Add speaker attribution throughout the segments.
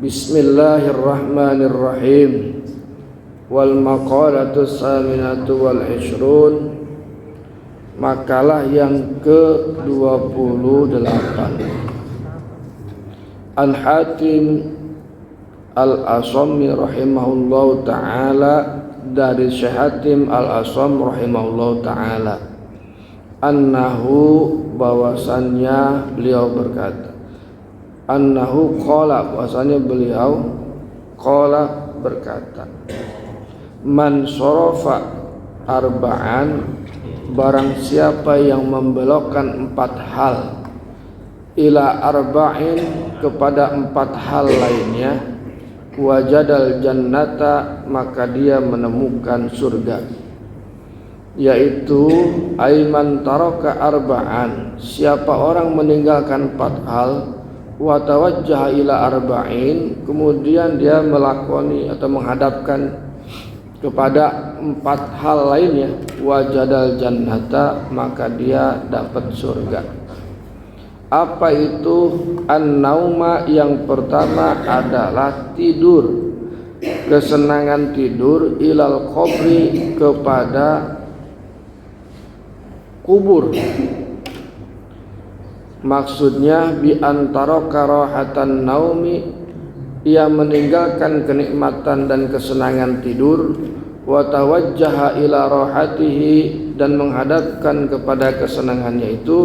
Speaker 1: Bismillahirrahmanirrahim. Wal maqalatu saminatu wal ishrun. Makalah yang ke-28. An Hatim Al-Asami rahimahullahu ta'ala, dari Syekh Hatim Al-Asam rahimahullahu ta'ala, annahu, bahwasannya beliau berkata, annahu qala, bahwasannya beliau qala berkata, man sorofa arba'an, barang siapa yang membelokkan 4 hal, ila arba'in, kepada 4 hal lainnya, wajadal jannata, maka dia menemukan surga. Yaitu aiman taraka arba'an, siapa orang meninggalkan 4 hal, wa tawajjaha ila arba'in, kemudian dia melakoni atau menghadapkan kepada 4 hal lainnya, wajadal jannata, maka dia dapat surga. Apa itu? An-nauma, yang pertama adalah tidur, kesenangan tidur, ilal qabri, kepada kubur. Maksudnya bi antara karahatan naumi, ia meninggalkan kenikmatan dan kesenangan tidur, wa tawajjaha ila rahatihi, dan menghadapkan kepada kesenangannya itu,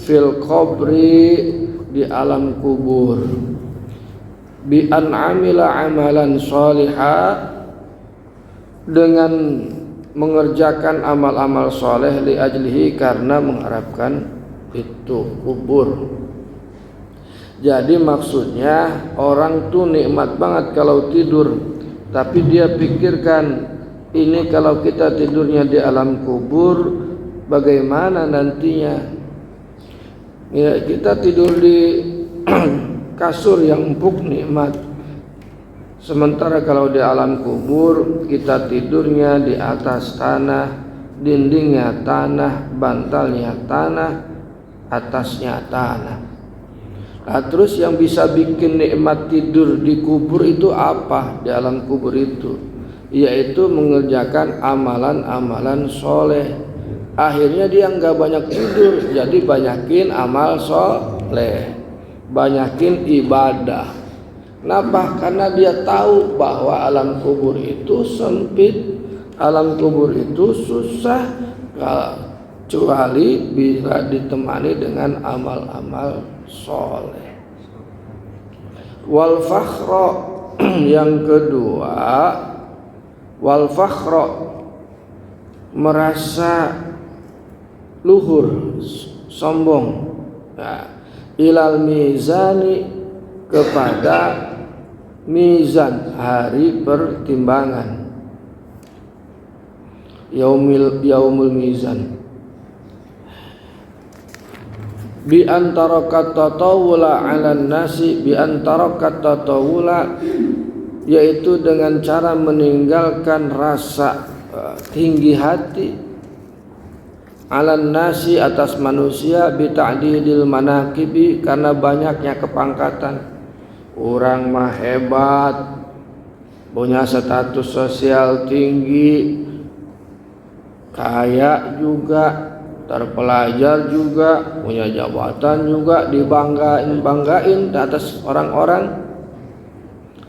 Speaker 1: fil qabri, di alam kubur, bi an amila amalan salihah, dengan mengerjakan amal-amal soleh, li ajlihi, karena mengharapkan itu kubur. Jadi maksudnya orang tuh nikmat banget kalau tidur, tapi dia pikirkan, ini kalau kita tidurnya di alam kubur, bagaimana nantinya? Ya, kita tidur di kasur yang empuk nikmat, sementara kalau di alam kubur kita tidurnya di atas tanah, dindingnya tanah, bantalnya tanah, atasnya tanah. Nah, terus yang bisa bikin nikmat tidur di kubur itu apa? Di alam kubur itu, yaitu mengerjakan amalan-amalan soleh. Akhirnya dia nggak banyak tidur, jadi banyakin amal soleh, banyakin ibadah. Kenapa? Karena dia tahu bahwa alam kubur itu sempit, alam kubur itu susah, kecuali bila ditemani dengan amal-amal soleh. Wal fakhra, yang kedua, wal fakhra, merasa luhur, sombong, nah, ilal mizani, kepada mizan, hari pertimbangan, yaumul mizan, bi antara kata tawula 'alan nasi, bi antara kata tawula, yaitu dengan cara meninggalkan rasa tinggi hati, 'alan nasi, atas manusia, bi ta'didil manaqibi, karena banyaknya kepangkatan. Orang mah hebat, punya status sosial tinggi, kaya juga, terpelajar juga, punya jabatan juga, dibanggain di atas orang-orang.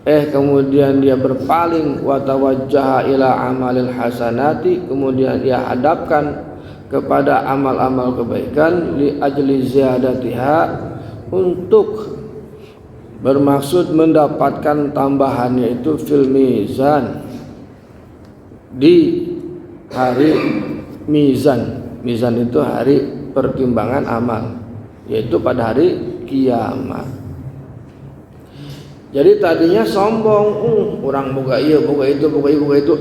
Speaker 1: Kemudian dia berpaling, wa tawajjaha ila amalil hasanati, kemudian dia hadapkan kepada amal-amal kebaikan, li ajli ziyadatiha, untuk bermaksud mendapatkan tambahannya itu, fil mizan, di hari mizan. Mizan itu hari pertimbangan amal, yaitu pada hari kiamat. Jadi tadinya sombong, orang boga ieu, boga itu, boga itu.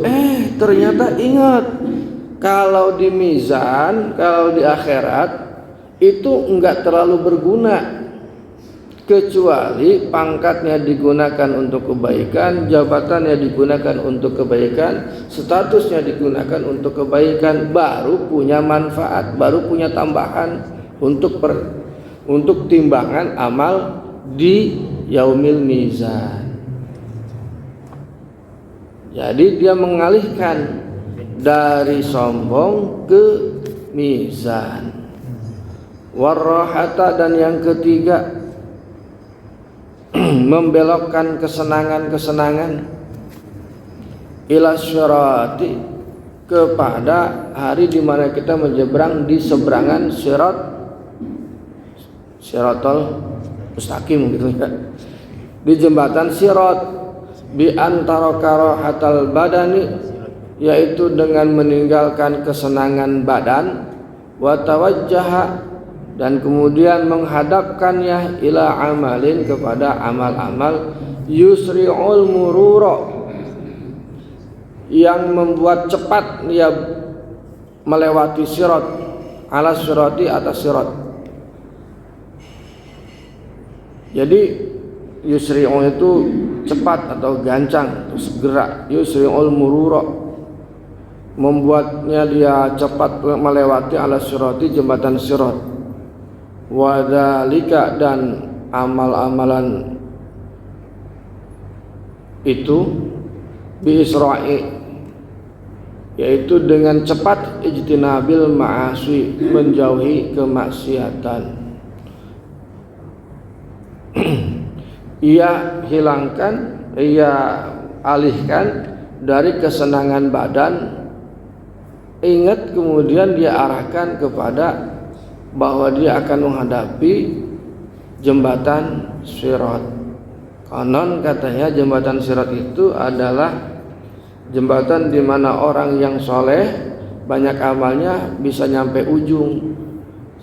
Speaker 1: Ternyata ingat, kalau di mizan, kalau di akhirat itu enggak terlalu berguna, kecuali pangkatnya digunakan untuk kebaikan, jabatannya digunakan untuk kebaikan, statusnya digunakan untuk kebaikan, baru punya manfaat, baru punya tambahan untuk timbangan amal di yaumil mizan. Jadi dia mengalihkan dari sombong ke mizan. Warahata, dan yang ketiga membelokkan kesenangan-kesenangan ila syirati, kepada hari di mana kita menyeberang di seberangan Siratal mustaqim gitu ya, di jembatan Sirat, bi antara karahatal badani, yaitu dengan meninggalkan kesenangan badan, wa tawajjaha, dan kemudian menghadapkannya ila amalin, kepada amal-amal yusri'ul murura, yang membuat cepat dia melewati sirat, ala sirati, atas sirat. Jadi yusri'u itu cepat atau gancang, atau segera. Yusri'ul murura, membuatnya dia cepat melewati ala sirati, jembatan sirat. Wadhalika, dan amal-amalan itu bi isra'i, yaitu dengan cepat ijtinabil ma'asi, menjauhi kemaksiatan. Ia hilangkan, ia alihkan dari kesenangan badan. Ingat, kemudian dia arahkan kepada bahwa dia akan menghadapi jembatan Sirat. Konon katanya jembatan Sirat itu adalah jembatan di mana orang yang soleh banyak amalnya bisa nyampe ujung,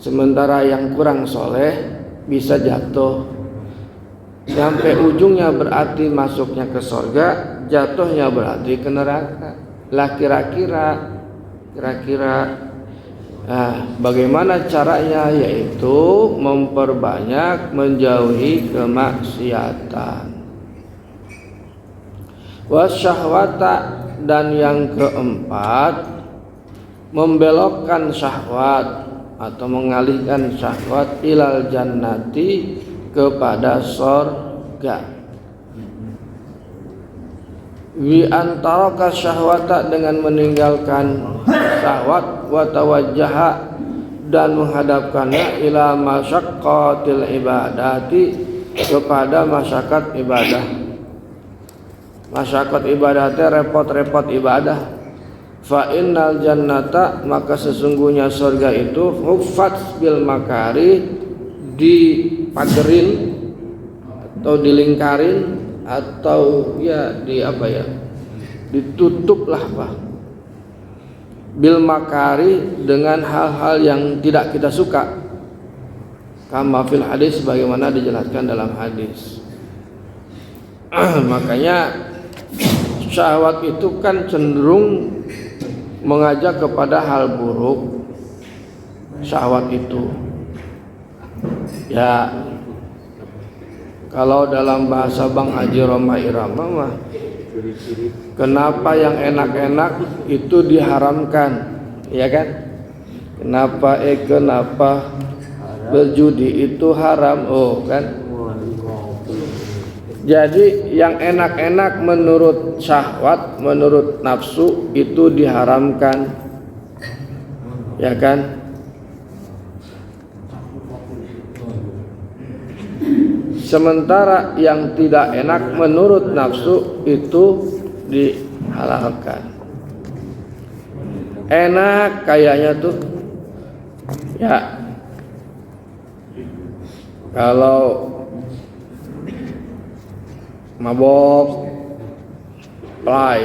Speaker 1: sementara yang kurang soleh bisa jatuh. Sampai ujungnya berarti masuknya ke surga, jatuhnya berarti ke neraka. Lah kira-kira bagaimana caranya? Yaitu memperbanyak menjauhi kemaksiatan. Wasyahwata, dan yang keempat membelokkan syahwat atau mengalihkan syahwat ilal jannati, kepada surga. Wi antaraka syahwata, dengan meninggalkan syahwat, wa tawajjaha, dan menghadapkannya ila masyaqqatil ibadati, kepada masyakat ibadah. Masyakat ibadatnya repot-repot ibadah. Fa innal jannata, maka sesungguhnya surga itu huffat bil makari, dipagerin atau dilingkarin, atau ya ditutup lah Pak, bil makari, dengan hal-hal yang tidak kita suka, kama fil hadis, bagaimana dijelaskan dalam hadis. Makanya syahwat itu kan cenderung mengajak kepada hal buruk. Syahwat itu ya, kalau dalam bahasa Bang Haji Roma Irama mah, kenapa yang enak-enak itu diharamkan, ya kan? Kenapa berjudi itu haram, kan? Jadi yang enak-enak menurut syahwat, menurut nafsu itu diharamkan, ya kan? Sementara yang tidak enak menurut nafsu itu dihalalkan. Enak kayaknya tuh, ya kalau mabok, play,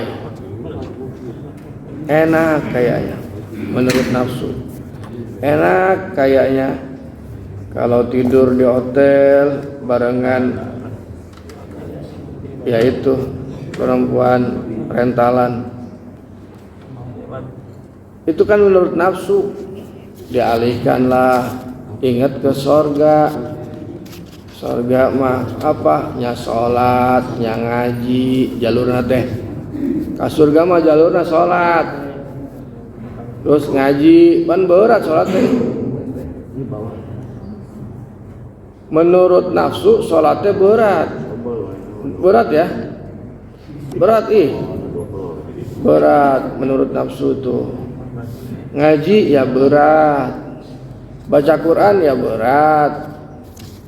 Speaker 1: enak kayaknya menurut nafsu. Enak kayaknya kalau tidur di hotel barengan yaitu perempuan rentalan. Itu kan menurut nafsu. Dialihkanlah, ingat ke sorga. Sorga mah apa? Nya sholat, nya ngaji, jalurna teh. Ka surga mah jalurna sholat, terus ngaji, kan berat sholat teh. Menurut nafsu sholatnya berat ya, berat berat menurut nafsu tuh. Ngaji ya berat, baca Quran ya berat.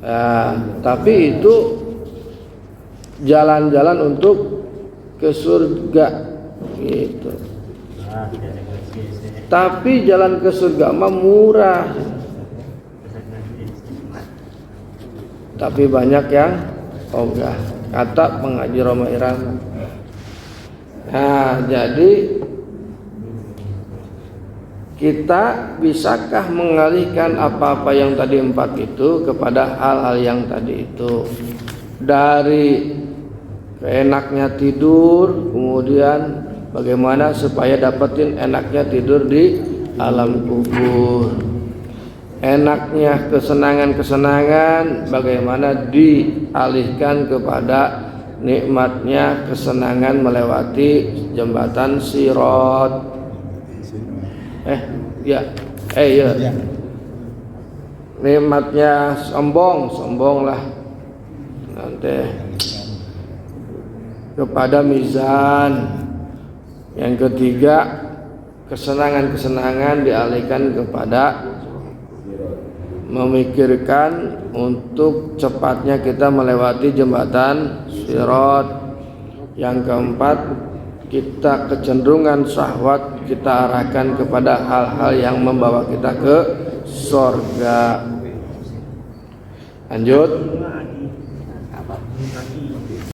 Speaker 1: Nah, tapi itu jalan-jalan untuk ke surga gitu. Tapi jalan ke surga mah murah. Tapi banyak yang ogah, kata pengaji Roma Irama. Nah, jadi kita bisakah mengalihkan apa-apa yang tadi 4 itu kepada hal-hal yang tadi itu? Dari enaknya tidur, kemudian bagaimana supaya dapetin enaknya tidur di alam kubur. Enaknya kesenangan-kesenangan bagaimana dialihkan kepada nikmatnya kesenangan melewati jembatan Sirat. Ya. Nikmatnya sombong lah nanti kepada mizan. Yang ketiga, kesenangan-kesenangan dialihkan kepada memikirkan untuk cepatnya kita melewati jembatan Sirat. Yang keempat, kita kecenderungan syahwat kita arahkan kepada hal-hal yang membawa kita ke surga. Lanjut.